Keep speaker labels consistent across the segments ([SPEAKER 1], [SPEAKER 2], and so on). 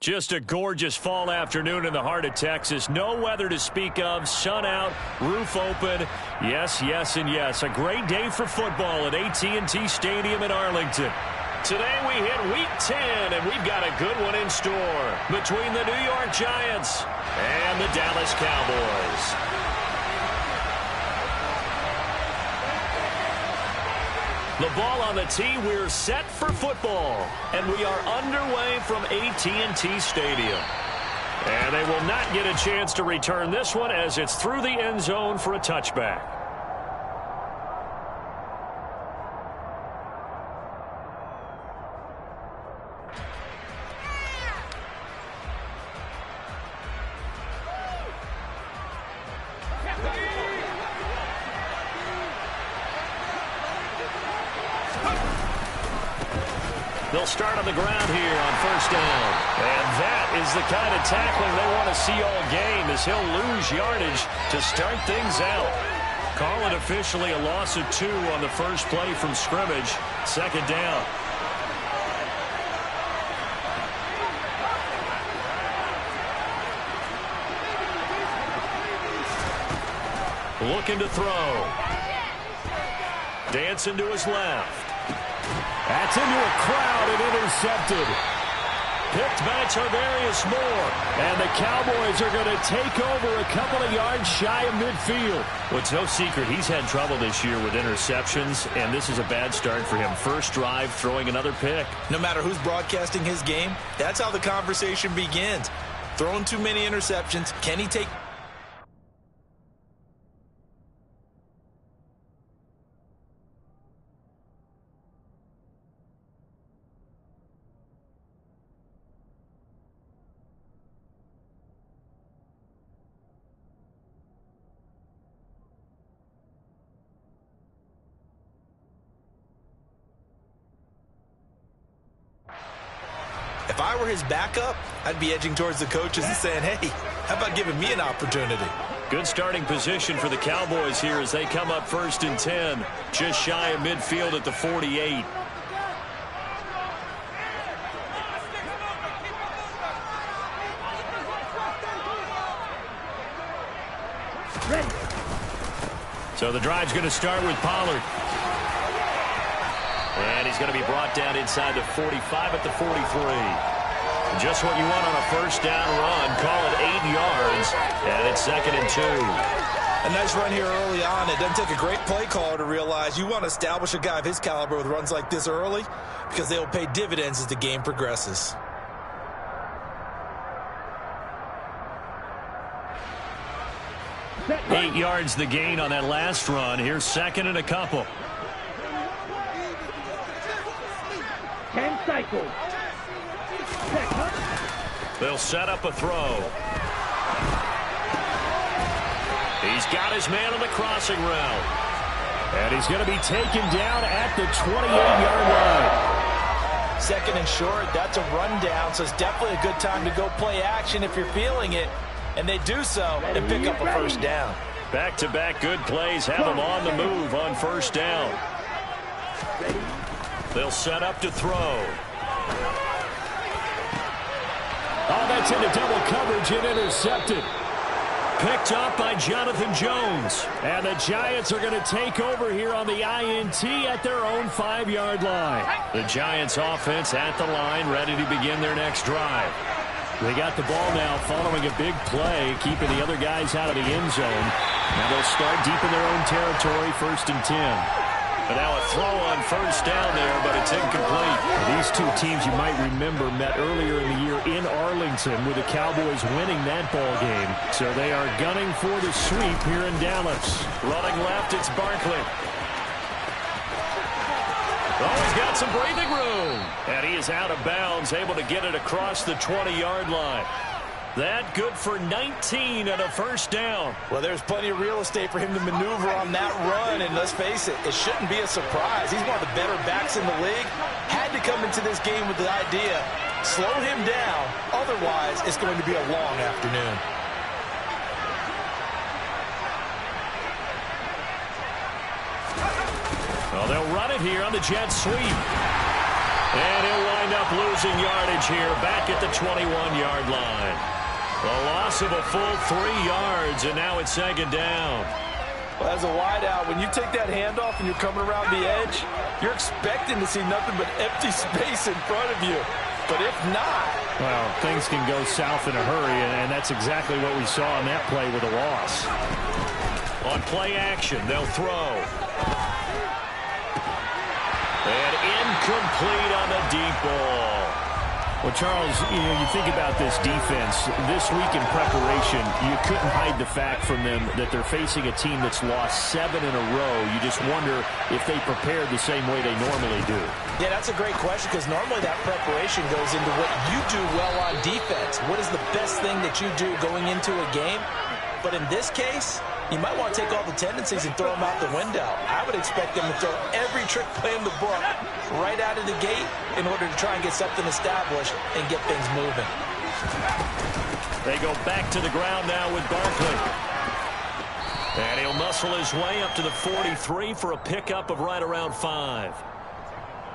[SPEAKER 1] Just a gorgeous fall afternoon in the heart of Texas. No weather to speak of. Sun out, roof open. Yes, yes, and yes. A great day for football at AT&T Stadium in Arlington. Today we hit Week 10, and we've got a good one in store between the New York Giants and the Dallas Cowboys. The ball on the tee, we're set for football, and we are underway from AT&T Stadium. And they will not get a chance to return this one as it's through the end zone for a touchback. They'll start on the ground here on first down. And that is the kind of tackling they want to see all game, as he'll lose yardage to start things out. Call it officially a loss of 2 on the first play from scrimmage. Second down. Looking to throw. Dancing to his left. That's into a crowd and intercepted. Picked by Tarvarius Moore. And the Cowboys are going to take over a couple of yards shy of midfield. Well, it's no secret he's had trouble this year with interceptions, and this is a bad start for him. First drive, throwing another pick.
[SPEAKER 2] No matter who's broadcasting his game, that's how the conversation begins. Throwing too many interceptions. Can he take... If I were his backup, I'd be edging towards the coaches and saying, hey, how about giving me an opportunity?
[SPEAKER 1] Good starting position for the Cowboys here as they come up first and 10, just shy of midfield at the 48. So the drive's going to start with Pollard. And he's going to be brought down inside the 45 at the 43. Just what you want on a first down run. Call it 8 yards. And it's second and 2.
[SPEAKER 2] A nice run here early on. It doesn't take a great play caller to realize you want to establish a guy of his caliber with runs like this early, because they will pay dividends as the game progresses.
[SPEAKER 1] Eight yards the gain on that last run. Here's second and a couple.
[SPEAKER 3] 10 cycles.
[SPEAKER 1] They'll set up a throw. He's got his man on the crossing route. And he's going to be taken down at the 28-yard line.
[SPEAKER 2] Second and short, that's a rundown, so it's definitely a good time to go play action if you're feeling it. And they do so and pick up a first down.
[SPEAKER 1] Back-to-back good plays have them on the move on first down. They'll set up to throw.
[SPEAKER 3] Oh, that's into double coverage and intercepted.
[SPEAKER 1] Picked up by Jonathan Jones.
[SPEAKER 3] And the Giants are going to take over here on the INT at their own 5-yard line.
[SPEAKER 1] The Giants offense at the line, ready to begin their next drive.
[SPEAKER 3] They got the ball now following a big play, keeping the other guys out of the end zone. Now they'll start deep in their own territory, first and 10.
[SPEAKER 1] But now a throw on first down there, but it's incomplete.
[SPEAKER 3] These two teams, you might remember, met earlier in the year in Arlington with the Cowboys winning that ball game. So they are gunning for the sweep here in Dallas.
[SPEAKER 1] Running left, it's Barkley. Oh, he's got some breathing room. And he is out of bounds, able to get it across the 20-yard line. That good for 19 and a first down.
[SPEAKER 2] Well, there's plenty of real estate for him to maneuver on that run, and let's face it, it shouldn't be a surprise. He's one of the better backs in the league. Had to come into this game with the idea, slow him down, otherwise it's going to be a long afternoon.
[SPEAKER 1] Well, they'll run it here on the jet sweep. And he'll wind up losing yardage here back at the 21-yard line. A loss of a full 3 yards, and now it's second down.
[SPEAKER 2] Well, as a wideout, when you take that handoff and you're coming around the edge, you're expecting to see nothing but empty space in front of you. But if not...
[SPEAKER 3] Well, things can go south in a hurry, and that's exactly what we saw on that play with a loss.
[SPEAKER 1] On play action, they'll throw. And incomplete on the deep ball.
[SPEAKER 3] Well, Charles, you think about this defense. This week in preparation, you couldn't hide the fact from them that they're facing a team that's lost 7 in a row. You just wonder if they prepared the same way they normally do.
[SPEAKER 2] Yeah, that's a great question, because normally that preparation goes into what you do well on defense. What is the best thing that you do going into a game? But in this case, you might want to take all the tendencies and throw them out the window. I would expect them to throw every trick play in the book right out of the gate in order to try and get something established and get things moving.
[SPEAKER 1] They go back to the ground now with Barkley. And he'll muscle his way up to the 43 for a pickup of right around 5.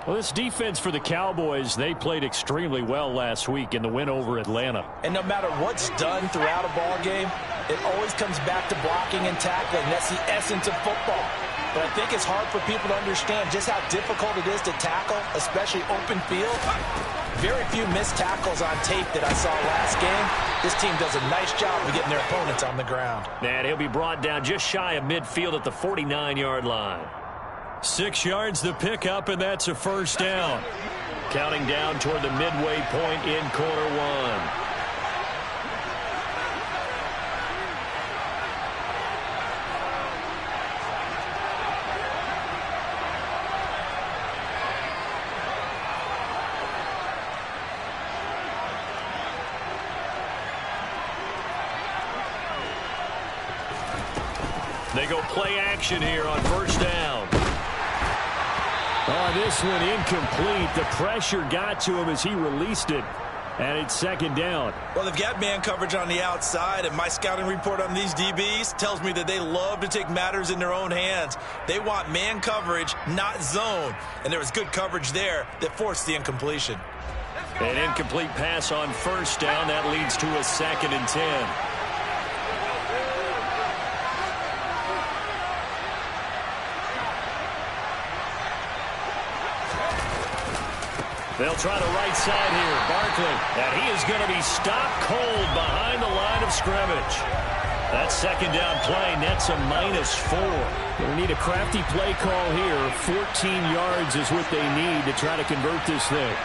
[SPEAKER 3] Well, this defense for the Cowboys, they played extremely well last week in the win over Atlanta.
[SPEAKER 2] And no matter what's done throughout a ball game, it always comes back to blocking and tackling. That's the essence of football. But I think it's hard for people to understand just how difficult it is to tackle, especially open field. Very few missed tackles on tape that I saw last game. This team does a nice job of getting their opponents on the ground.
[SPEAKER 1] And he'll be brought down just shy of midfield at the 49-yard line. 6 yards the pickup, and that's a first down. Counting down toward the midway point in quarter 1. They go play action here on first down.
[SPEAKER 3] Oh, this one incomplete. The pressure got to him as he released it. And it's second down.
[SPEAKER 4] Well, they've got man coverage on the outside, and my scouting report on these DBs tells me that they love to take matters in their own hands. They want man coverage, not zone. And there was good coverage there that forced the incompletion.
[SPEAKER 1] An incomplete pass on first down. That leads to a 2nd and 10. They'll try the right side here. Barkley. And he is going to be stopped cold behind the line of scrimmage. That second down play nets a -4.
[SPEAKER 3] They need a crafty play call here. 14 yards is what they need to try to convert this thing.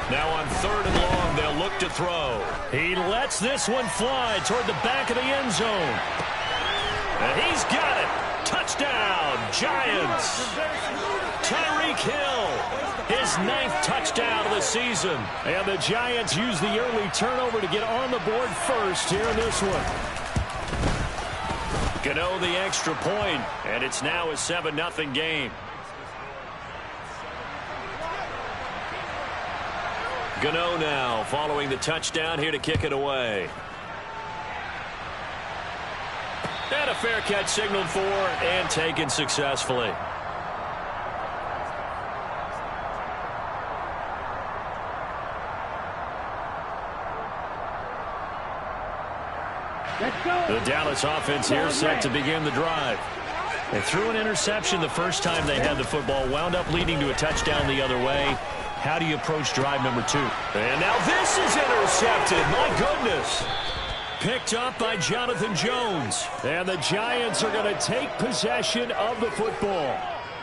[SPEAKER 1] Now on 3rd and long, they'll look to throw. He lets this one fly toward the back of the end zone. And he's got it. Touchdown, Giants. Tyreek Hill. His 9th touchdown of the season.
[SPEAKER 3] And the Giants use the early turnover to get on the board first here in this one.
[SPEAKER 1] Gano the extra point, and it's now a 7-0 game. Gano now following the touchdown here to kick it away. And a fair catch signaled for and taken successfully. The Dallas offense here set to begin the drive. They threw an interception the first time they had the football, wound up leading to a touchdown the other way. How do you approach drive number 2? And now this is intercepted. My goodness. Picked up by Jonathan Jones.
[SPEAKER 3] And the Giants are going to take possession of the football.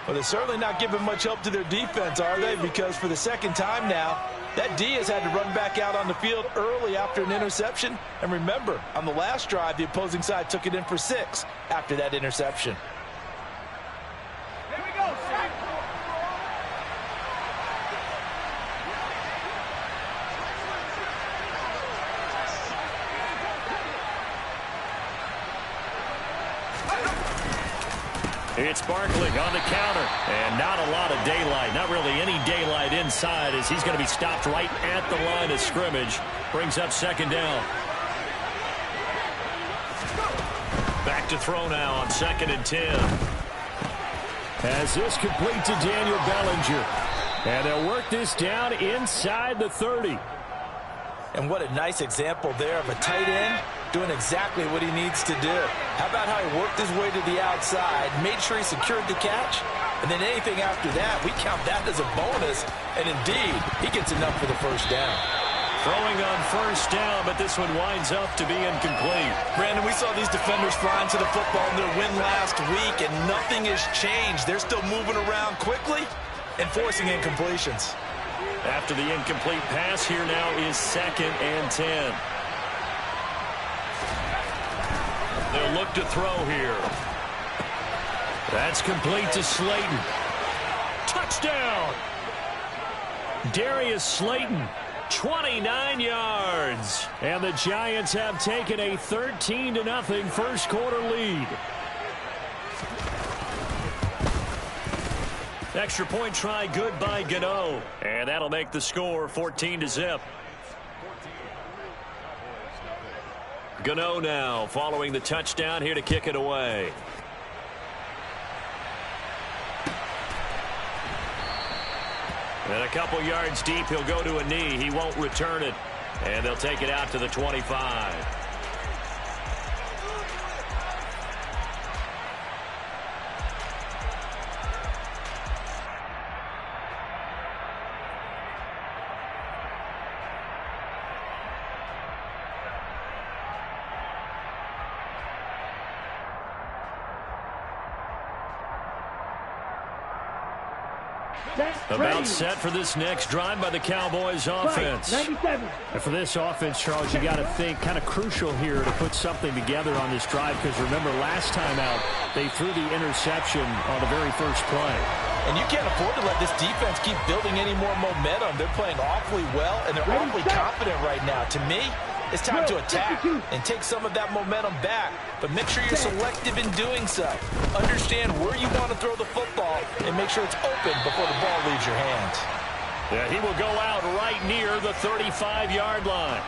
[SPEAKER 2] Well, they're certainly not giving much help to their defense, are they? Because for the second time now, that D has had to run back out on the field early after an interception. And remember, on the last drive, the opposing side took it in for 6 after that interception.
[SPEAKER 5] Here we go, Shaq.
[SPEAKER 1] It's Barkley on the counter. And not a lot of daylight. Not really any daylight inside as he's going to be stopped right at the line of scrimmage. Brings up second down. Back to throw now on 2nd and 10.
[SPEAKER 3] As this complete to Daniel Bellinger. And they'll work this down inside the 30.
[SPEAKER 2] And what a nice example there of a tight end doing exactly what he needs to do. How about how he worked his way to the outside, made sure he secured the catch, and then anything after that, we count that as a bonus. And indeed, he gets enough for the first down.
[SPEAKER 1] Throwing on first down, but this one winds up to be incomplete.
[SPEAKER 4] Brandon, we saw these defenders flying to the football in their win last week, and nothing has changed. They're still moving around quickly and forcing incompletions.
[SPEAKER 1] After the incomplete pass, here now is 2nd and 10. They'll look to throw here. That's complete to Slayton. Touchdown! Darius Slayton, 29 yards. And the Giants have taken a 13-0 first quarter lead. Extra point try good by Gano. And that'll make the score 14-0. Gano now following the touchdown here to kick it away. And a couple yards deep, he'll go to a knee. He won't return it. And they'll take it out to the 25. About set for this next drive by the Cowboys offense.
[SPEAKER 3] And for this offense, Charles, you got to think kind of crucial here to put something together on this drive, because remember last time out they threw the interception on the very first play.
[SPEAKER 2] And you can't afford to let this defense keep building any more momentum. They're playing awfully well, and they're awfully confident right now. To me, it's time to attack and take some of that momentum back. But make sure you're selective in doing so. Understand where you want to throw the football and make sure it's open before the ball leaves your hands.
[SPEAKER 1] Yeah, he will go out right near the 35-yard line.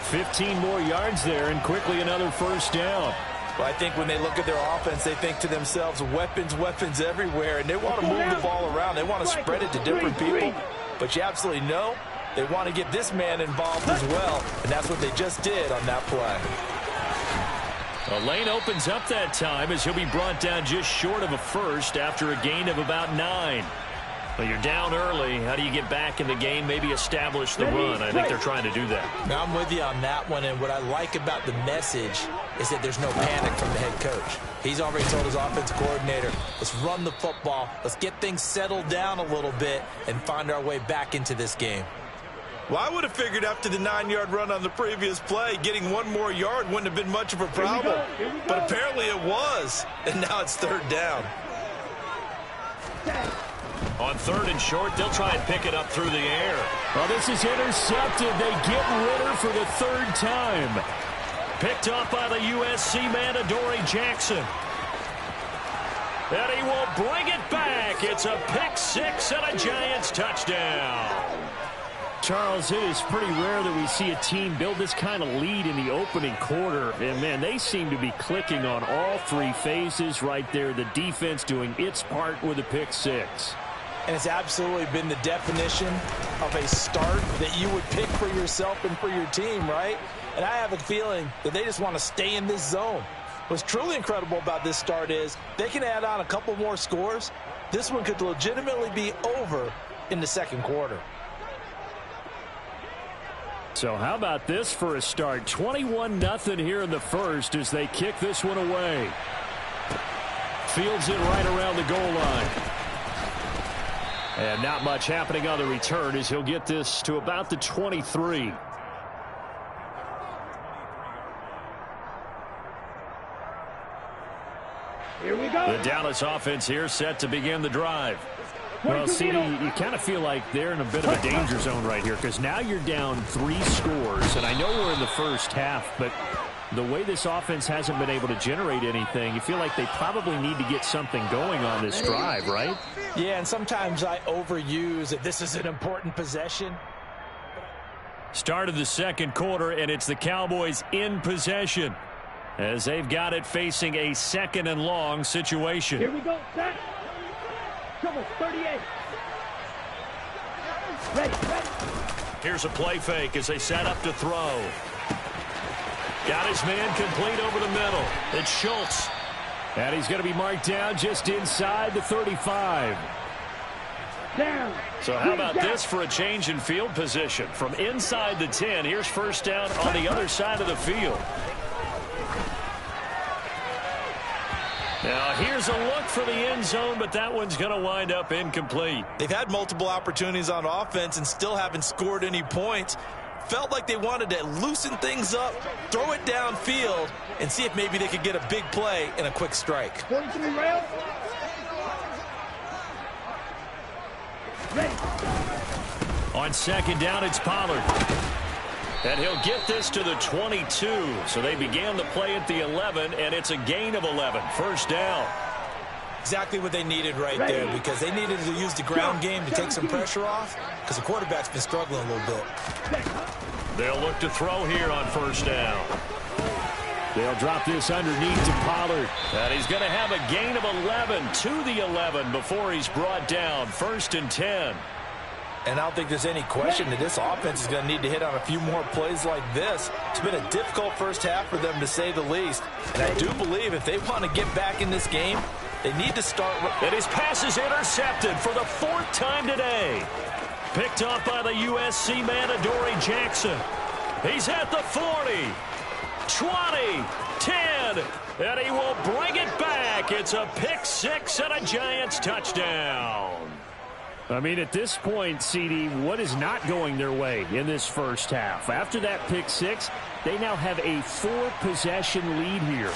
[SPEAKER 3] 15 more yards there, and quickly another first down.
[SPEAKER 2] Well, I think when they look at their offense, they think to themselves, weapons, weapons everywhere, and they want to move the ball around. They want to spread it to different people. But you absolutely know they want to get this man involved as well, and that's what they just did on that play.
[SPEAKER 1] The lane opens up that time as he'll be brought down just short of a first after a gain of about 9. Well, you're down early. How do you get back in the game, maybe establish the run? I think they're trying to do that.
[SPEAKER 2] Now, I'm with you on that one, and what I like about the message is that there's no panic from the head coach. He's already told his offensive coordinator, let's run the football, let's get things settled down a little bit and find our way back into this game.
[SPEAKER 4] Well, I would have figured after the 9-yard run on the previous play, getting one more yard wouldn't have been much of a problem. But apparently it was, and now it's 3rd down.
[SPEAKER 1] On 3rd and short, they'll try and pick it up through the air.
[SPEAKER 3] Well, this is intercepted. They get Ritter for the 3rd time.
[SPEAKER 1] Picked up by the USC man, Adoree Jackson. And he will bring it back. It's a pick 6 and a Giants touchdown.
[SPEAKER 3] Charles, it is pretty rare that we see a team build this kind of lead in the opening quarter. And, man, they seem to be clicking on all 3 phases right there. The defense doing its part with a pick 6.
[SPEAKER 2] And it's absolutely been the definition of a start that you would pick for yourself and for your team, right? And I have a feeling that they just want to stay in this zone. What's truly incredible about this start is they can add on a couple more scores. This one could legitimately be over in the 2nd quarter.
[SPEAKER 3] So how about this for a start? 21-0 here in the first as they kick this one away. Fields it right around the goal line. And not much happening on the return as he'll get this to about the 23.
[SPEAKER 5] Here we go.
[SPEAKER 1] The Dallas offense here set to begin the drive.
[SPEAKER 3] Well, CD, you kind of feel like they're in a bit of a danger zone right here because now you're down 3 scores. And I know we're in the first half, but the way this offense hasn't been able to generate anything, you feel like they probably need to get something going on this drive, right?
[SPEAKER 2] Yeah, and sometimes I overuse that this is an important possession.
[SPEAKER 1] Start of the 2nd quarter, and it's the Cowboys in possession as they've got it facing a 2nd and long situation.
[SPEAKER 5] Here we go, set. Trouble, 38.
[SPEAKER 1] Here's a play fake as they set up to throw. Got his man complete over the middle. It's Schultz.
[SPEAKER 3] And he's going to be marked down just inside the 35.
[SPEAKER 1] So how about this for a change in field position? From inside the 10, here's first down on the other side of the field. Now, here's a look for the end zone, but that one's going to wind up incomplete.
[SPEAKER 4] They've had multiple opportunities on offense and still haven't scored any points. Felt like they wanted to loosen things up, throw it downfield, and see if maybe they could get a big play and a quick strike.
[SPEAKER 1] On second down, it's Pollard. And he'll get this to the 22. So they began the play at the 11, and it's a gain of 11. First down.
[SPEAKER 4] Exactly what they needed right there, because they needed to use the ground game to take some pressure off, because the quarterback's been struggling a little bit.
[SPEAKER 1] They'll look to throw here on first down.
[SPEAKER 3] They'll drop this underneath to Pollard.
[SPEAKER 1] And he's going to have a gain of 11 to the 11 before he's brought down. First and 10.
[SPEAKER 4] And I don't think there's any question that this offense is going to need to hit on a few more plays like this. It's been a difficult first half for them, to say the least. And I do believe if they want to get back in this game, they need to start.
[SPEAKER 1] And his pass is intercepted for the 4th time today. Picked off by the USC man, Adoree Jackson. He's at the 40, 20, 10, and he will bring it back. It's a pick six and a Giants touchdown.
[SPEAKER 3] I mean, at this point, CD, what is not going their way in this first half? After that pick six, they now have a 4-possession lead here.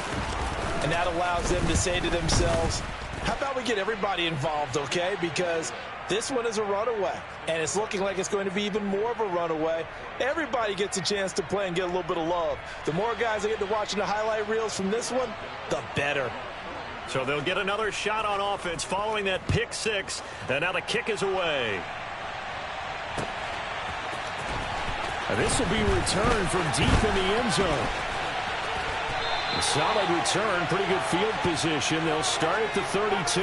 [SPEAKER 2] And that allows them to say to themselves, how about we get everybody involved, okay? Because this one is a runaway, and it's looking like it's going to be even more of a runaway. Everybody gets a chance to play and get a little bit of love. The more guys that get to watching the highlight reels from this one, the better.
[SPEAKER 1] So they'll get another shot on offense following that pick six, and now the kick is away.
[SPEAKER 3] And this will be returned from deep in the end zone. A solid return, pretty good field position. They'll start at the 32.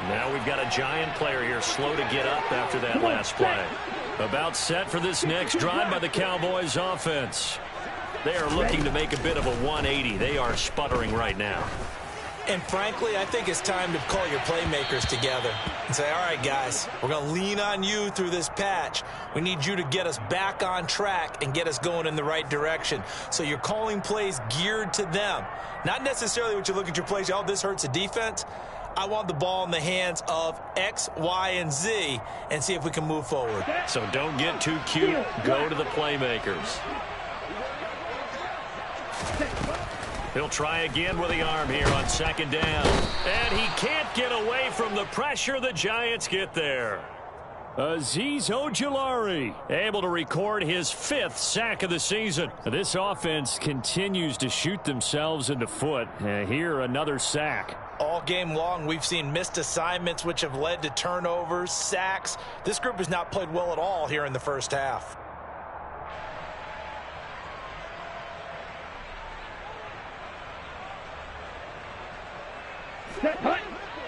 [SPEAKER 1] Now we've got a Giant player here slow to get up after that last play. About set for this next drive by the Cowboys offense. They are looking to make a bit of a 180. They are sputtering right now.
[SPEAKER 2] And frankly, I think it's time to call your playmakers together and say, all right, guys, we're going to lean on you through this patch. We need you to get us back on track and get us going in the right direction. So you're calling plays geared to them. Not necessarily what you look at your plays, oh, this hurts the defense. I want the ball in the hands of X, Y, and Z and see if we can move forward.
[SPEAKER 1] So don't get too cute. Go to the playmakers. He'll try again with the arm here on second down. And he can't get away from the pressure. The Giants get there.
[SPEAKER 3] Azeez Ojulari
[SPEAKER 1] able to record his 5th sack of the season.
[SPEAKER 3] This offense continues to shoot themselves in the foot. Here, another sack.
[SPEAKER 2] All game long, we've seen missed assignments, which have led to turnovers, sacks. This group has not played well at all here in the first half.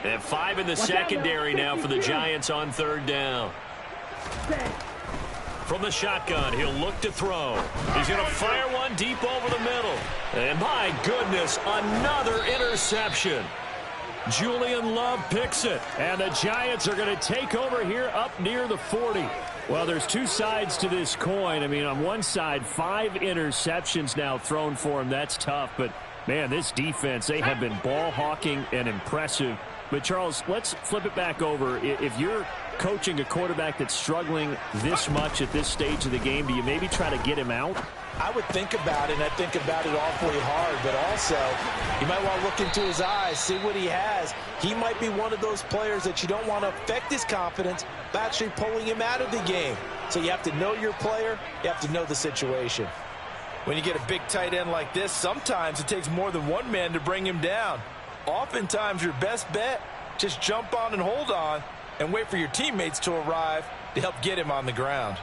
[SPEAKER 1] And 5 in the secondary now for the Giants on third down. From the shotgun, he'll look to throw. He's going to fire one deep over the middle. And my goodness, another interception. Julian Love picks it.
[SPEAKER 3] And the Giants are going to take over here up near the 40. Well, there's two sides to this coin. I mean, on one side, 5 interceptions now thrown for him. That's tough. But, man, this defense, they have been ball hawking and impressive. But, Charles, let's flip it back over. If you're coaching a quarterback that's struggling this much at this stage of the game, do you maybe try to get him out?
[SPEAKER 2] I would think about it, and I think about it awfully hard. But also, you might want to look into his eyes, see what he has. He might be one of those players that you don't want to affect his confidence by actually pulling him out of the game. So you have to know your player. You have to know the situation. When you get a big tight end like this, sometimes it takes more than one man to bring him down. Oftentimes, your best bet, just jump on and hold on and wait for your teammates to arrive to help get him on the ground.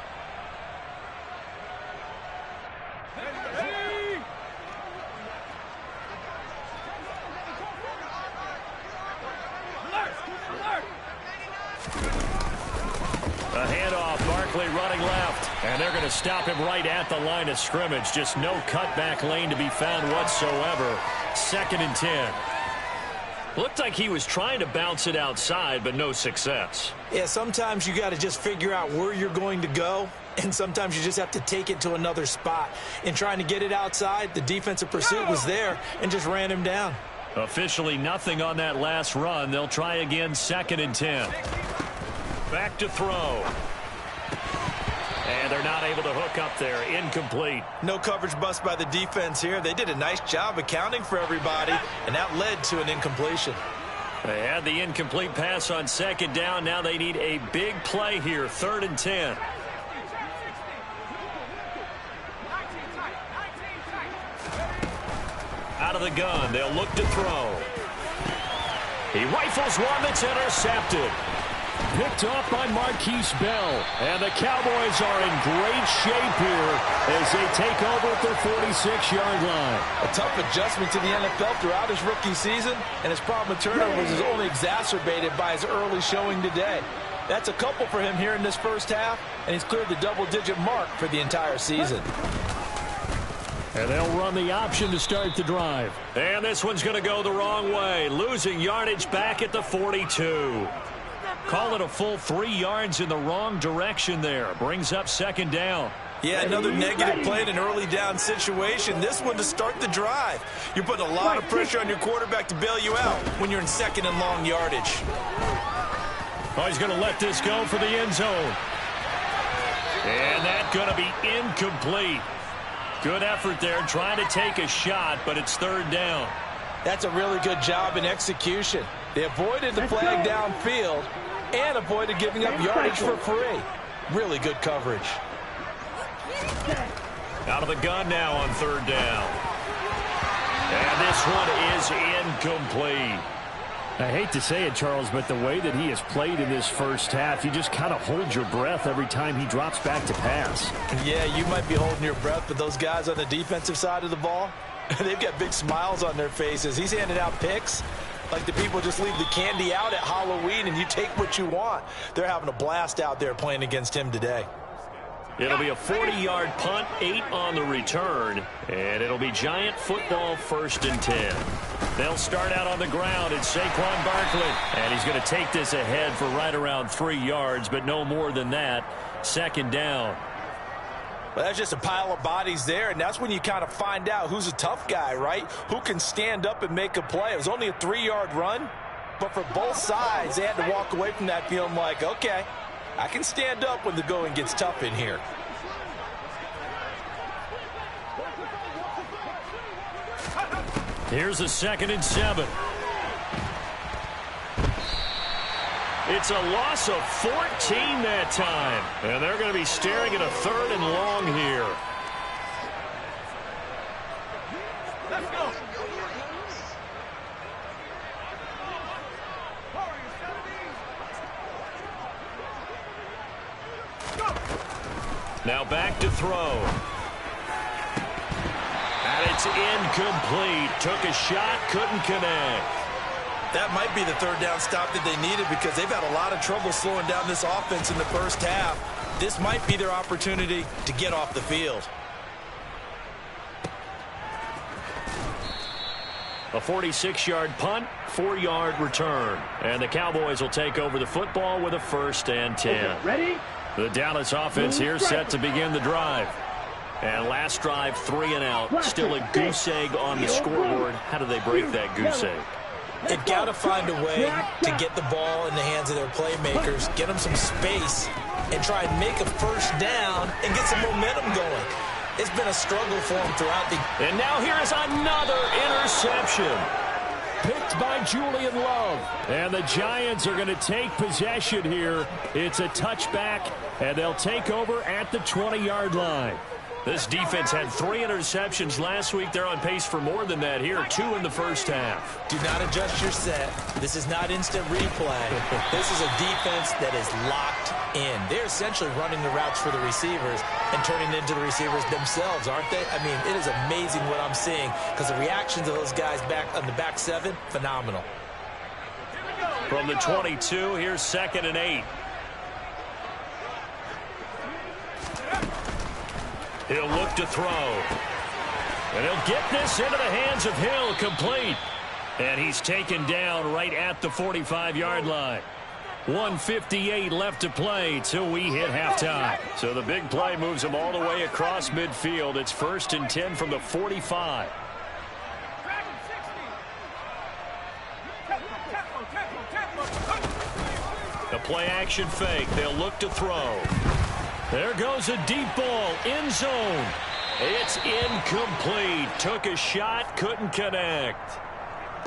[SPEAKER 1] A handoff, Barkley running left. And they're going to stop him right at the line of scrimmage. Just no cutback lane to be found whatsoever. 2nd and 10. Looked like he was trying to bounce it outside, but no success.
[SPEAKER 2] Yeah, sometimes you got to just figure out where you're going to go, and sometimes you just have to take it to another spot. In trying to get it outside, the defensive pursuit was there and just ran him down.
[SPEAKER 1] Officially nothing on that last run. They'll try again, 2nd and 10. Back to throw. And they're not able to hook up there. Incomplete.
[SPEAKER 4] No coverage bust by the defense here. They did a nice job accounting for everybody, and that led to an incompletion.
[SPEAKER 1] They had the incomplete pass on 2nd down. Now they need a big play here, 3rd and 10. Out of the gun, they'll look to throw. He rifles one that's intercepted. Picked off by Marquise Bell. And the Cowboys are in great shape here as they take over at their 46-yard line.
[SPEAKER 2] A tough adjustment to the NFL throughout his rookie season, and his problem with turnovers is only exacerbated by his early showing today. That's a couple for him here in this first half, and he's cleared the double-digit mark for the entire season.
[SPEAKER 3] And they'll run the option to start the drive.
[SPEAKER 1] And this one's going to go the wrong way. Losing yardage back at the 42. Call it a full 3 yards in the wrong direction there. Brings up 2nd down.
[SPEAKER 4] Yeah, another negative play in an early down situation. This one to start the drive. You're putting a lot of pressure on your quarterback to bail you out when you're in 2nd and long yardage.
[SPEAKER 1] Oh, he's going to let this go for the end zone. And that's going to be incomplete. Good effort there, trying to take a shot, but it's 3rd down.
[SPEAKER 2] That's a really good job in execution. They avoided the flag downfield and avoided giving up yardage for free. Really good coverage.
[SPEAKER 1] Out of the gun now on 3rd down. And this one is incomplete.
[SPEAKER 3] I hate to say it, Charles, but the way that he has played in this first half, you just kind of hold your breath every time he drops back to pass.
[SPEAKER 2] Yeah, you might be holding your breath, but those guys on the defensive side of the ball, they've got big smiles on their faces. He's handing out picks like the people just leave the candy out at Halloween and you take what you want. They're having a blast out there playing against him today.
[SPEAKER 1] It'll be a 40-yard punt, 8 on the return, and it'll be Giant football, 1st and 10. They'll start out on the ground. It's Saquon Barkley, and he's going to take this ahead for right around 3 yards, but no more than that. 2nd down.
[SPEAKER 2] Well, that's just a pile of bodies there, and that's when you kind of find out who's a tough guy, right? Who can stand up and make a play. It was only a 3-yard run, but for both sides, they had to walk away from that feeling like, okay, I can stand up when the going gets tough in here.
[SPEAKER 1] Here's a 2nd and 7. It's a loss of 14 that time. And they're going to be staring at a 3rd and long here.
[SPEAKER 5] Let's go.
[SPEAKER 1] Now back to throw. And it's incomplete. Took a shot, couldn't connect.
[SPEAKER 4] That might be the 3rd down stop that they needed because they've had a lot of trouble slowing down this offense in the first half. This might be their opportunity to get off the field.
[SPEAKER 1] A 46-yard punt, 4-yard return. And the Cowboys will take over the football with a 1st and 10.
[SPEAKER 5] Ready?
[SPEAKER 1] The Dallas offense here set to begin the drive. And last drive, 3 and out. Still a goose egg on the scoreboard. How do they break that goose egg?
[SPEAKER 2] They've got to find a way to get the ball in the hands of their playmakers, get them some space, and try and make a 1st down and get some momentum going. It's been a struggle for them throughout the...
[SPEAKER 1] And now here is another interception. Picked by Julian Love. And the Giants are going to take possession here. It's a touchback, and they'll take over at the 20-yard line. This defense had 3 interceptions last week. They're on pace for more than that here. 2 in the first half.
[SPEAKER 2] Do not adjust your set. This is not instant replay. This is a defense that is locked in. They're essentially running the routes for the receivers and turning into the receivers themselves, aren't they? I mean, it is amazing what I'm seeing because the reactions of those guys back on the back 7, phenomenal.
[SPEAKER 1] From the 22, here's 2nd and 8. He'll look to throw. And he'll get this into the hands of Hill, complete. And he's taken down right at the 45-yard line. 1:58 left to play till we hit halftime. So the big play moves them all the way across midfield. It's 1st and 10 from the 45. The play action fake. They'll look to throw. There goes a deep ball. End zone. It's incomplete. Took a shot. Couldn't connect.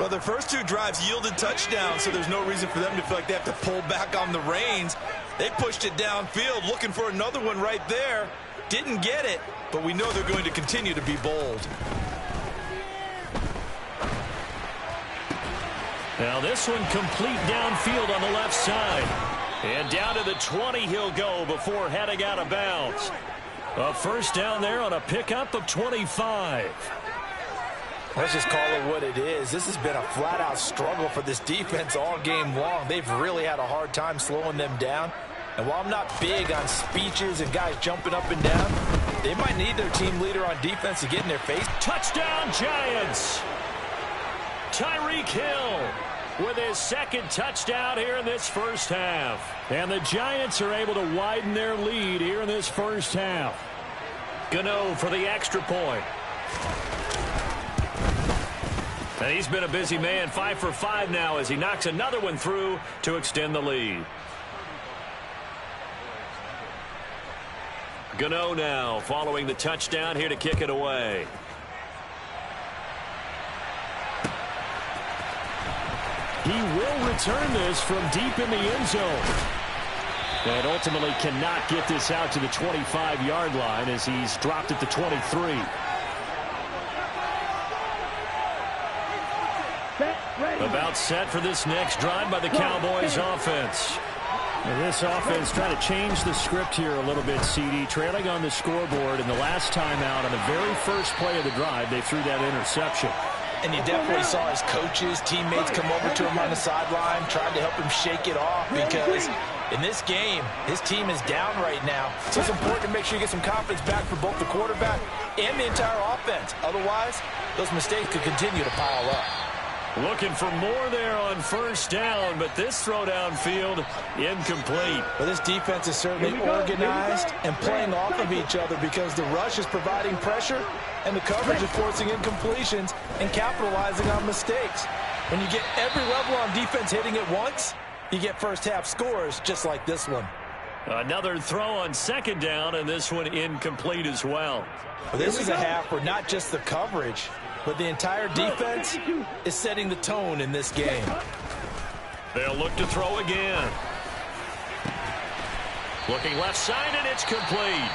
[SPEAKER 4] Well, their first 2 drives yielded touchdowns, so there's no reason for them to feel like they have to pull back on the reins. They pushed it downfield, looking for another one right there. Didn't get it, but we know they're going to continue to be bold.
[SPEAKER 1] Now this one complete downfield on the left side. And down to the 20 he'll go before heading out of bounds. A first down there on a pickup of 25.
[SPEAKER 2] Let's just call it what it is. This has been a flat-out struggle for this defense all game long. They've really had a hard time slowing them down. And while I'm not big on speeches and guys jumping up and down, they might need their team leader on defense to get in their face.
[SPEAKER 1] Touchdown, Giants! Tyreek Hill with his 2nd touchdown here in this first half. And the Giants are able to widen their lead here in this first half. Gano for the extra point. And he's been a busy man, 5 for 5 now as he knocks another one through to extend the lead. Gano now following the touchdown here to kick it away. He will return this from deep in the end zone. And ultimately cannot get this out to the 25-yard line as he's dropped at the 23. About set for this next drive by the Cowboys offense.
[SPEAKER 3] And this offense trying to change the script here a little bit, CD. Trailing on the scoreboard, and the last time out on the very first play of the drive, they threw that interception.
[SPEAKER 2] And you definitely saw his coaches, teammates come over to him on the sideline, tried to help him shake it off because in this game, his team is down right now. So it's important to make sure you get some confidence back for both the quarterback and the entire offense. Otherwise, those mistakes could continue to pile up.
[SPEAKER 1] Looking for more there on first down, but this throw downfield incomplete.
[SPEAKER 2] Well, this defense is certainly organized and playing off of each other because the rush is providing pressure and the coverage is forcing incompletions and capitalizing on mistakes. When you get every level on defense hitting at once, you get first half scores just like this one.
[SPEAKER 1] Another throw on 2nd down, and this one incomplete as well.
[SPEAKER 2] Well, this is a half where not just the coverage, but the entire defense is setting the tone in this game.
[SPEAKER 1] They'll look to throw again. Looking left side, and it's complete.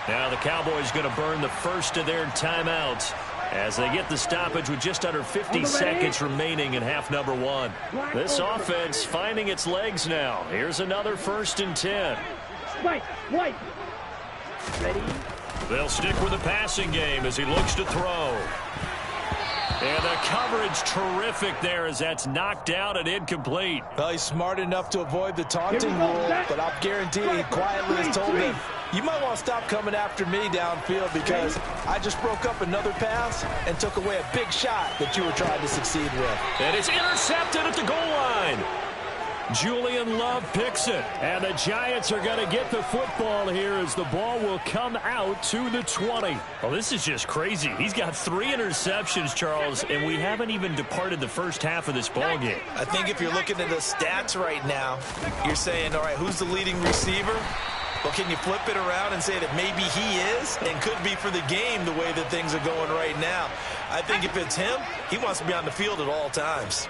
[SPEAKER 1] Now the Cowboys going to burn the first of their timeouts as they get the stoppage with just under 50 seconds remaining in half number 1. This offense finding its legs now. Here's another 1st and 10.
[SPEAKER 5] White. Ready?
[SPEAKER 1] They'll stick with the passing game as he looks to throw. And the coverage terrific there as that's knocked down and incomplete.
[SPEAKER 2] Well, he's smart enough to avoid the taunting rule, but I guarantee he quietly has told him, you might want to stop coming after me downfield because I just broke up another pass and took away a big shot that you were trying to succeed with.
[SPEAKER 1] And it's intercepted at the goal line. Julian Love picks it. And the Giants are going to get the football here as the ball will come out to the 20. Well, this is just crazy. He's got 3 interceptions, Charles, and we haven't even departed the first half of this ball game.
[SPEAKER 4] I think if you're looking at the stats right now, you're saying, all right, who's the leading receiver? Well, can you flip it around and say that maybe he is and could be for the game the way that things are going right now? I think if it's him, he wants to be on the field at all times.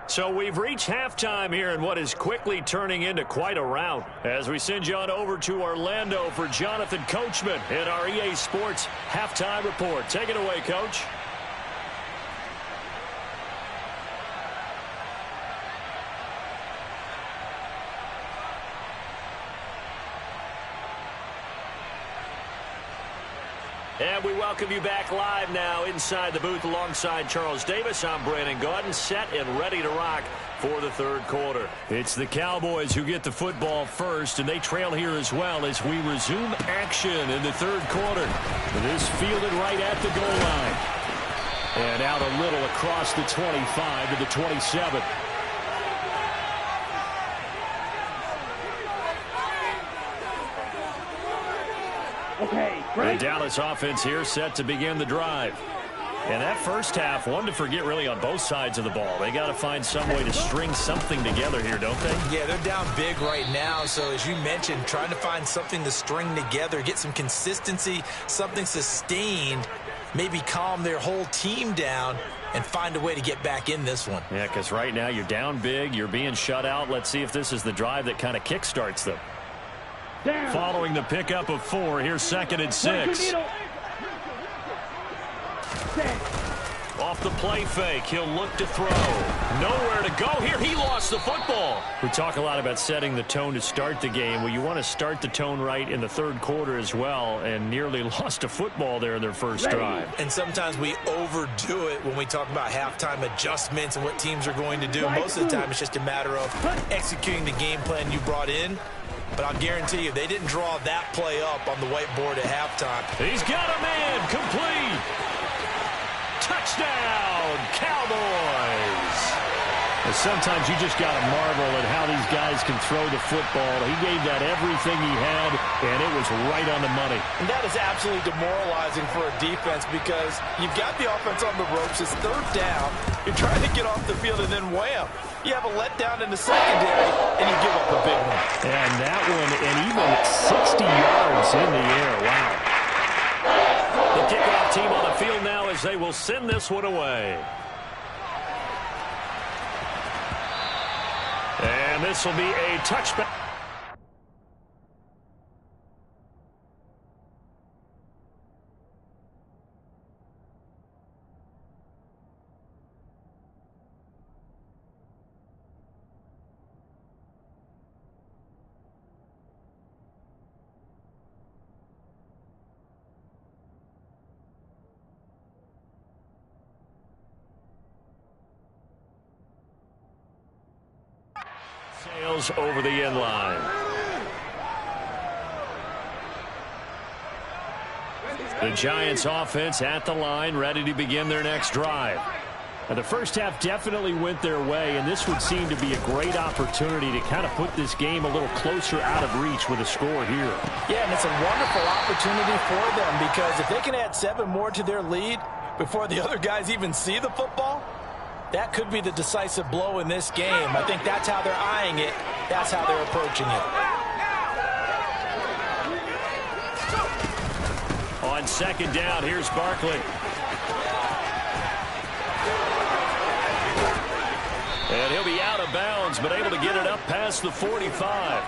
[SPEAKER 1] So we've reached halftime here in what is quickly turning into quite a rout. As we send you on over to Orlando for Jonathan Coachman in our EA Sports Halftime Report. Take it away, Coach. And we welcome you back live now inside the booth alongside Charles Davis. I'm Brandon Gaudin, set and ready to rock for the third quarter. It's the Cowboys who get the football first, and they trail here as well as we resume action in the third quarter. This fielded right at the goal line. And out a little across the 25 to the 27.
[SPEAKER 5] Okay,
[SPEAKER 1] The Dallas offense here set to begin the drive. And that first half, one to forget really on both sides of the ball. They got to find some way to string something together here, don't they?
[SPEAKER 4] Yeah, they're down big right now. So as you mentioned, trying to find something to string together, get some consistency, something sustained, maybe calm their whole team down and find a way to get back in this one.
[SPEAKER 1] Yeah, because right now you're down big, you're being shut out. Let's see if this is the drive that kind of kickstarts them.
[SPEAKER 5] down.
[SPEAKER 1] Following the pickup of 4, here's 2nd and 6. Off the play fake, he'll look to throw. Nowhere to go here. He lost the football. We talk a lot about setting the tone to start the game. Well, you want to start the tone right in the third quarter as well, and nearly lost a football there in their first drive.
[SPEAKER 4] And sometimes we overdo it when we talk about halftime adjustments and what teams are going to do. Most of the time, it's just a matter of executing the game plan you brought in. But I'll guarantee you, they didn't draw that play up on the whiteboard at halftime.
[SPEAKER 1] He's got a man complete. Touchdown, Cowboys. And sometimes you just got to marvel at how these guys can throw the football. He gave that everything he had, and it was right on the money.
[SPEAKER 2] And that is absolutely demoralizing for a defense because you've got the offense on the ropes. It's third down. You're trying to get off the field, and then wham. You have a letdown in the secondary, and you give up a big one.
[SPEAKER 1] And that one, and even 60 yards in the air. Wow. The kickoff team on the field now as they will send this one away. And this will be a touchback. Sails over the end line. The Giants offense at the line, ready to begin their next drive. Now, the first half definitely went their way, and this would seem to be a great opportunity to kind of put this game a little closer out of reach with a score here.
[SPEAKER 2] Yeah, and it's a wonderful opportunity for them because if they can add 7 more to their lead before the other guys even see the football, that could be the decisive blow in this game. I think that's how they're eyeing it. That's how they're approaching it.
[SPEAKER 1] On 2nd down, here's Barkley. And he'll be out of bounds, but able to get it up past the 45.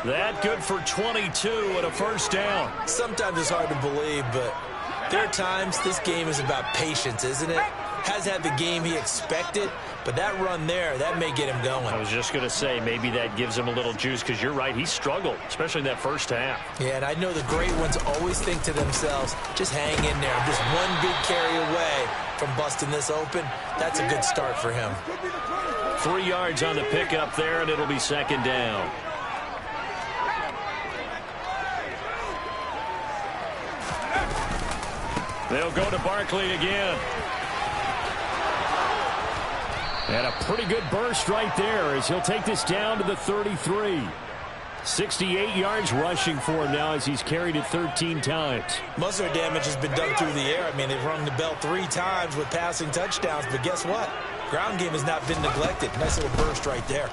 [SPEAKER 1] That good for 22 and a first down.
[SPEAKER 4] Sometimes it's hard to believe, but there are times this game is about patience, isn't it? Has had the game he expected, but that run there, that may get him going.
[SPEAKER 1] I was just going to say, maybe that gives him a little juice, because you're right, he struggled, especially in that first half.
[SPEAKER 4] Yeah, and I know the great ones always think to themselves, just hang in there. I'm just one big carry away from busting this open. That's a good start for him.
[SPEAKER 1] 3 yards on the pickup there, and it'll be 2nd down. They'll go to Barkley again. And a pretty good burst right there as he'll take this down to the 33. 68 yards rushing for him now as he's carried it 13 times.
[SPEAKER 4] Most of their damage has been done through the air. I mean, they've rung the bell 3 times with passing touchdowns, but guess what? Ground game has not been neglected. Nice little burst right there.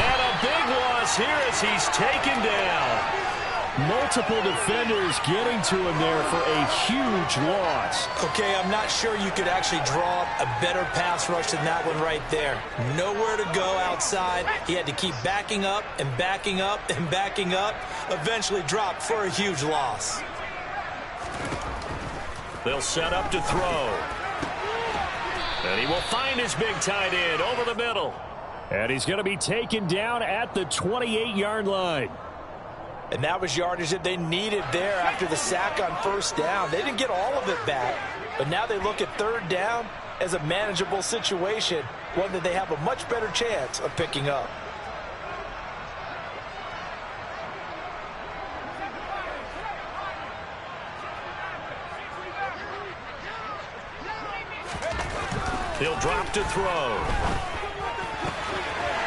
[SPEAKER 1] And a big loss here as he's taken down. Multiple defenders getting to him there for a huge loss.
[SPEAKER 4] Okay, I'm not sure you could actually draw a better pass rush than that one right there. Nowhere to go outside. He had to keep backing up and backing up and backing up. Eventually dropped for a huge loss.
[SPEAKER 1] They'll set up to throw. And he will find his big tight end over the middle. And he's going to be taken down at the 28-yard line.
[SPEAKER 2] And that was yardage that they needed there after the sack on first down. They didn't get all of it back, but now they look at third down as a manageable situation, one that they have a much better chance of picking up.
[SPEAKER 1] He'll drop to throw.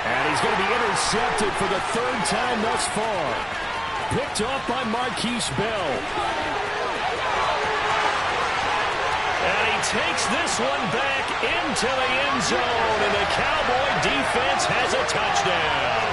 [SPEAKER 1] And he's going to be intercepted for the third time thus far. Picked off by Marquise Bell. And he takes this one back into the end zone, and the Cowboy defense has a touchdown.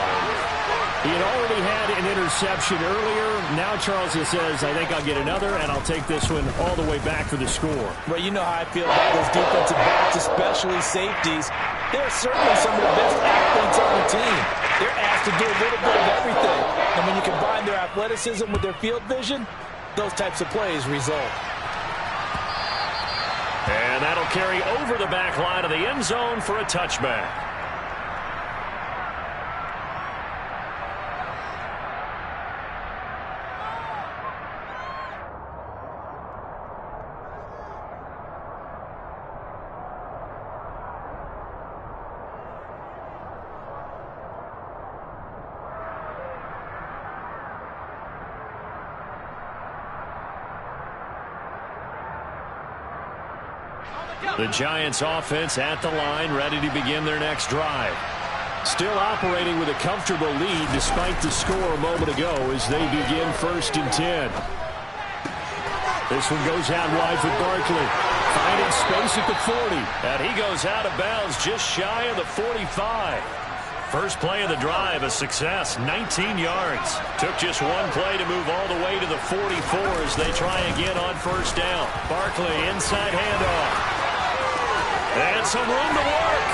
[SPEAKER 1] He had already had an interception earlier. Now Charles says, I think I'll get another, and I'll take this one all the way back for the score.
[SPEAKER 2] Well, you know how I feel about those defensive backs, especially safeties. They're certainly some of the best athletes on the team. They're asked to do a little bit of everything. And when you combine their athleticism with their field vision, those types of plays result.
[SPEAKER 1] And that'll carry over the back line of the end zone for a touchback. The Giants offense at the line, ready to begin their next drive. Still operating with a comfortable lead despite the score a moment ago as they begin 1st and 10. This one goes out wide for Barkley. Finding space at the 40. And he goes out of bounds just shy of the 45. First play of the drive, a success, 19 yards. Took just one play to move all the way to the 44 as they try again on first down. Barkley inside handoff. And some room to work.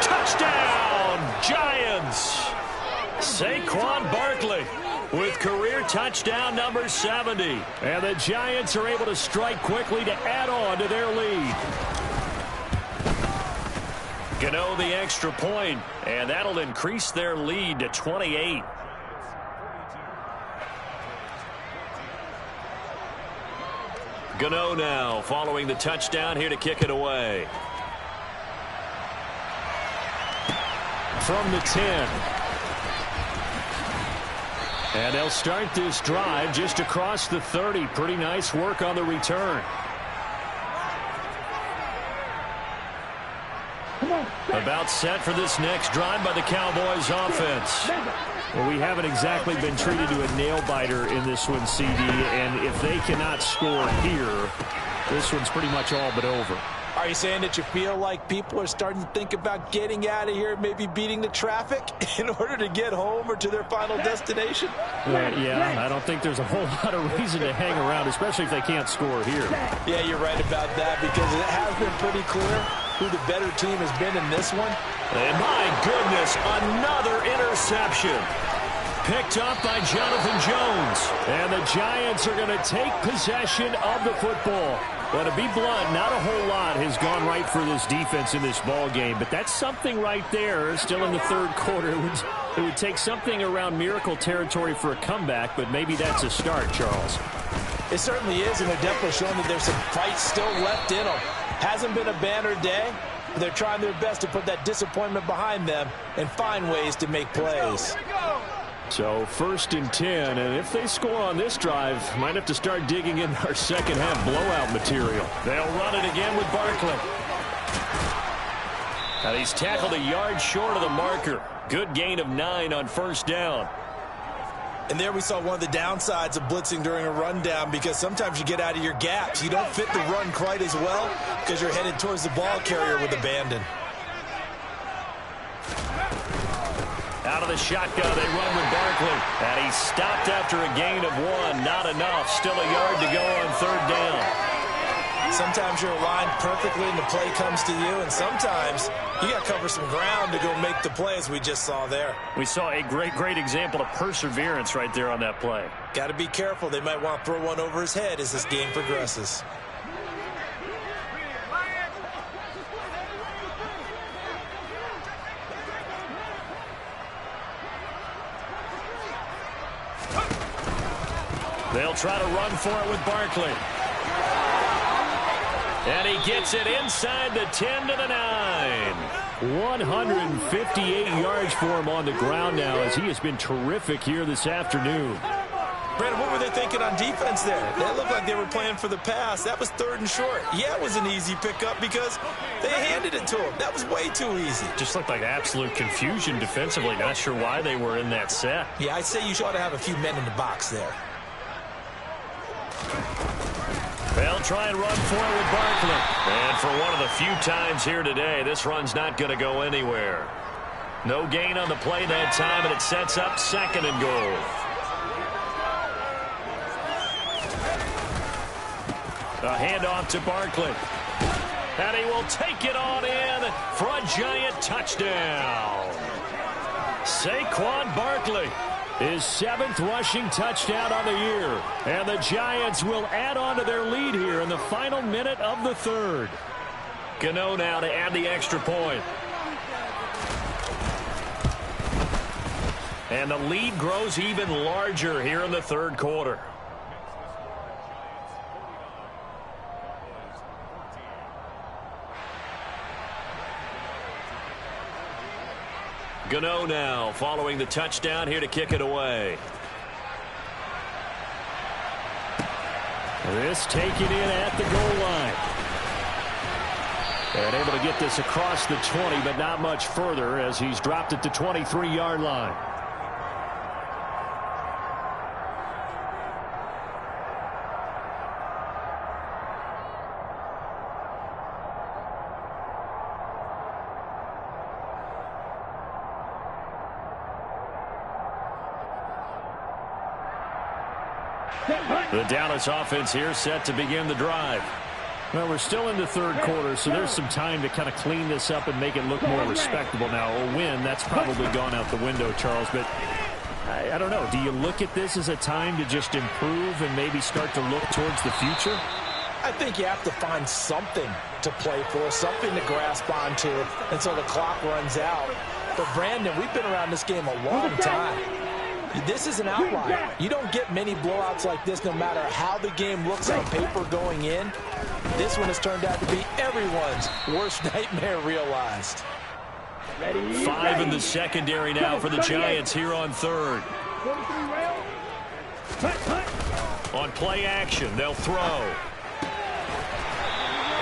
[SPEAKER 1] Touchdown, Giants. Saquon Barkley with career touchdown number 70. And the Giants are able to strike quickly to add on to their lead. Gano the extra point, and that'll increase their lead to 28. Gano now following the touchdown here to kick it away. From the 10. And they'll start this drive just across the 30. Pretty nice work on the return. About set for this next drive by the Cowboys offense. Well, we haven't exactly been treated to a nail-biter in this one, CD, and if they cannot score here, this one's pretty much all but over.
[SPEAKER 2] Are you saying that you feel like people are starting to think about getting out of here, maybe beating the traffic in order to get home or to their final destination?
[SPEAKER 1] Yeah, I don't think there's a whole lot of reason to hang around, especially if they can't score here.
[SPEAKER 2] Yeah, you're right about that because it has been pretty clear who the better team has been in this one.
[SPEAKER 1] And my goodness, another interception. Picked up by Jonathan Jones. And the Giants are going to take possession of the football. Well, to be blunt, not a whole lot has gone right for this defense in this ball game, but that's something right there. Still in the third quarter. It would take something around miracle territory for a comeback, but maybe that's a start, Charles.
[SPEAKER 2] It certainly is, and they're definitely showing that there's some fight still left in them. Hasn't been a banner day. They're trying their best to put that disappointment behind them and find ways to make plays.
[SPEAKER 1] So 1st and 10, and if they score on this drive, might have to start digging in our second half blowout material. They'll run it again with Barkley. And he's tackled a yard short of the marker. Good gain of 9 on first down.
[SPEAKER 4] And there we saw one of the downsides of blitzing during a rundown because sometimes you get out of your gaps. You don't fit the run quite as well because you're headed towards the ball carrier with abandon.
[SPEAKER 1] Out of the shotgun, they run with Barkley. And he stopped after a gain of 1. Not enough. Still a yard to go on third down.
[SPEAKER 4] Sometimes you're aligned perfectly and the play comes to you, and sometimes you got to cover some ground to go make the play, as we just saw there.
[SPEAKER 1] We saw a great example of perseverance right there on that play.
[SPEAKER 4] Got to be careful. They might want to throw one over his head as this game progresses.
[SPEAKER 1] They'll try to run for it with Barkley. And he gets it inside the 10 to the 9.
[SPEAKER 3] 158 yards for him on the ground now, as he has been terrific here this afternoon.
[SPEAKER 4] Brandon, what were they thinking on defense there? They looked like they were playing for the pass. That was 3rd and short. Yeah, it was an easy pickup because they handed it to him. That was way too easy.
[SPEAKER 1] Just looked like absolute confusion defensively. Not sure why they were in that set.
[SPEAKER 4] Yeah, I'd say you ought to have a few men in the box there.
[SPEAKER 1] They'll try and run for it with Barkley. And for one of the few times here today, this run's not going to go anywhere. No gain on the play that time, and it sets up 2nd and goal. A handoff to Barkley. And he will take it on in for a giant touchdown. Saquon Barkley, his 7th rushing touchdown on the year. And the Giants will add on to their lead here in the final minute of the 3rd. Gano now to add the extra point. And the lead grows even larger here in the 3rd quarter. Gano now following the touchdown here to kick it away.
[SPEAKER 3] This taken in at the goal line. And able to get this across the 20, but not much further as he's dropped it to 23-yard line.
[SPEAKER 1] The Dallas offense here set to begin the drive.
[SPEAKER 3] Well, we're still in the 3rd quarter, so there's some time to kind of clean this up and make it look more respectable. Now, a win, that's probably gone out the window, Charles, but I don't know. Do you look at this as a time to just improve and maybe start to look towards the future?
[SPEAKER 2] I think you have to find something to play for, something to grasp onto until the clock runs out. But, Brandon, we've been around this game a long time. This is an outlier. You don't get many blowouts like this no matter how the game looks on paper going in. This one has turned out to be everyone's worst nightmare realized.
[SPEAKER 1] 5 in the secondary now for the Giants here on 3rd. On play action, they'll throw.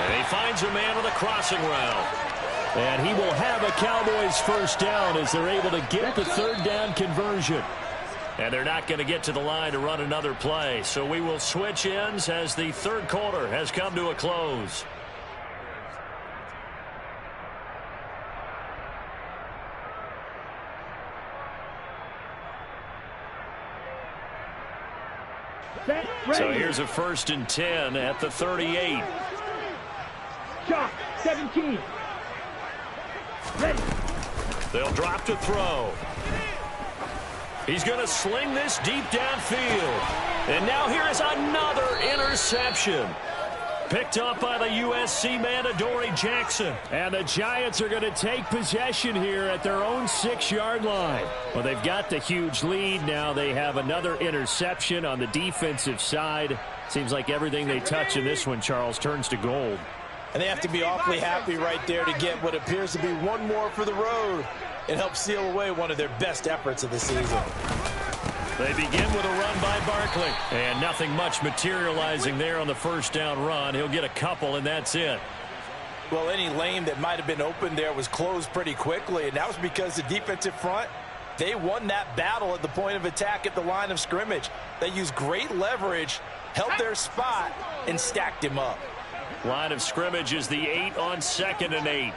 [SPEAKER 1] And he finds a man with a crossing route.
[SPEAKER 3] And he will have a Cowboys first down as they're able to get the 3rd down conversion.
[SPEAKER 1] And they're not going to get to the line to run another play. So we will switch ends as the 3rd quarter has come to a close. So here's a 1st and 10 at the 38.
[SPEAKER 5] Shot 17. Ready.
[SPEAKER 1] They'll drop to throw. He's going to sling this deep downfield. And now here is another interception. Picked up by the USC man, Adoree Jackson.
[SPEAKER 3] And the Giants are going to take possession here at their own 6-yard line. Well, they've got the huge lead. Now they have another interception on the defensive side. Seems like everything they touch in this one, Charles, turns to gold.
[SPEAKER 2] And they have to be awfully happy right there to get what appears to be one more for the road. It helps seal away one of their best efforts of the season.
[SPEAKER 1] They begin with a run by Barkley. And nothing much materializing there on the 1st down run. He'll get a couple, and that's it.
[SPEAKER 2] Well, any lane that might have been open there was closed pretty quickly, and that was because the defensive front, they won that battle at the point of attack at the line of scrimmage. They used great leverage, held their spot, and stacked him up.
[SPEAKER 1] Line of scrimmage is the 8 on 2nd and 8.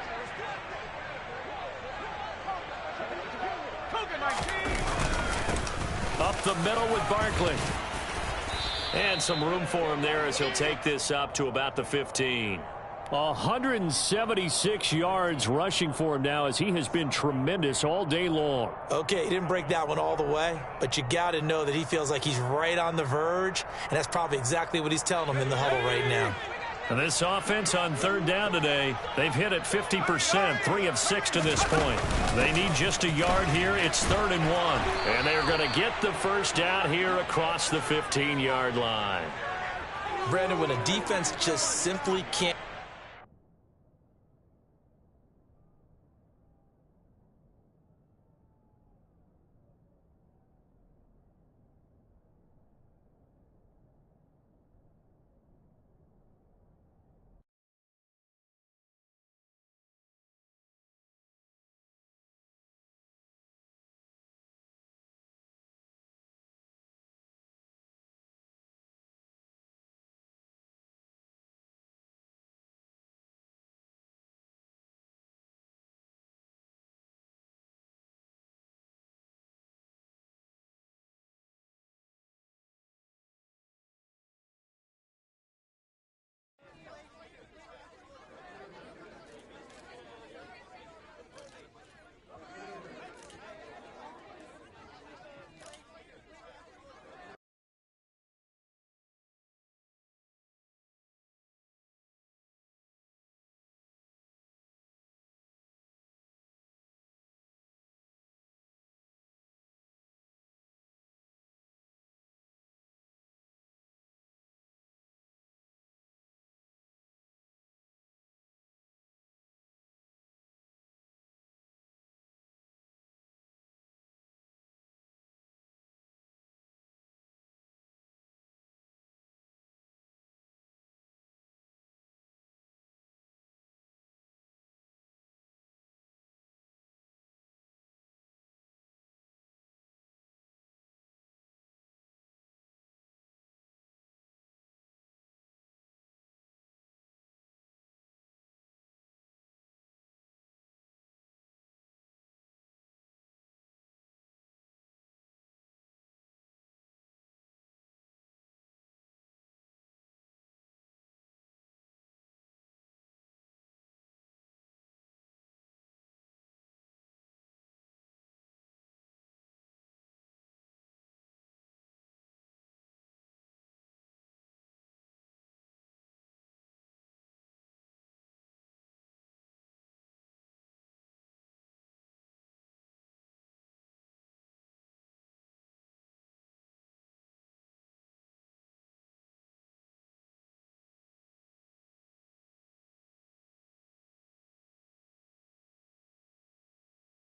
[SPEAKER 1] Up the middle with Barkley. And some room for him there as he'll take this up to about the 15.
[SPEAKER 3] 176 yards rushing for him now as he has been tremendous all day long.
[SPEAKER 2] Okay, he didn't break that one all the way, but you got to know that he feels like he's right on the verge, and that's probably exactly what he's telling them in the huddle right now.
[SPEAKER 1] And this offense on third down today, they've hit it 50%, 3 of 6 to this point. They need just a yard here. It's 3rd and 1. And they're going to get the first down here across the 15-yard line.
[SPEAKER 4] Brandon, when a defense just simply can't